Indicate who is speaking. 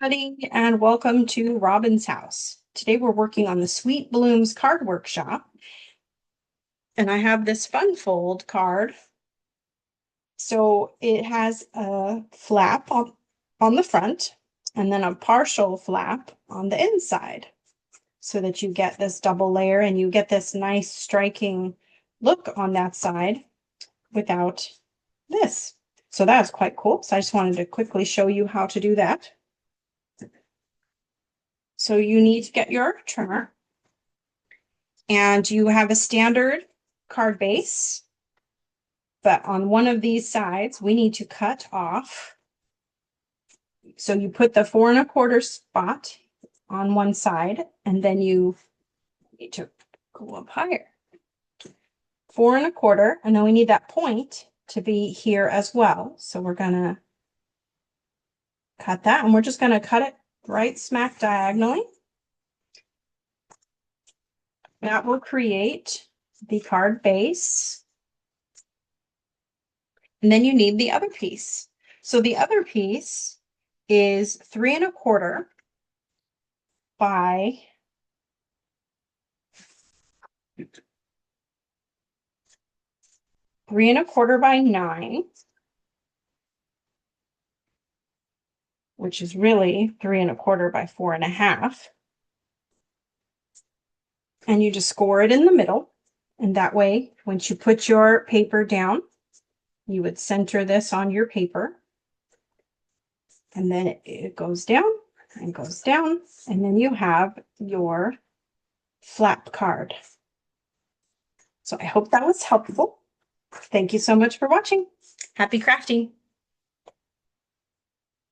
Speaker 1: Everybody, and welcome to Robin's house. Today we're working on the Sweet Blooms card workshop, and I have this fun fold card. So it has a flap on the front and then a partial flap on the inside so that you get this double layer and you get this nice striking look on that side without this. So that's quite cool. So I just wanted to quickly show you how to do that. So you need to get your trimmer and you have a standard card base, but on one of these sides, we need to cut off. So you put the 4 1/4 spot on one side, and then you need to go up higher. 4 1/4, and then we need that point to be here as well. So we're gonna cut that, and we're just gonna cut it right smack diagonally. That will create the card base. And then you need the other piece. So the other piece is 3 1/4 by 3 1/4 by 9, which is really 3 1/4 by 4 1/2. And you just score it in the middle. And that way, once you put your paper down, you would center this on your paper. And then it goes down and goes down. And then you have your flap card. So I hope that was helpful. Thank you so much for watching. Happy crafting.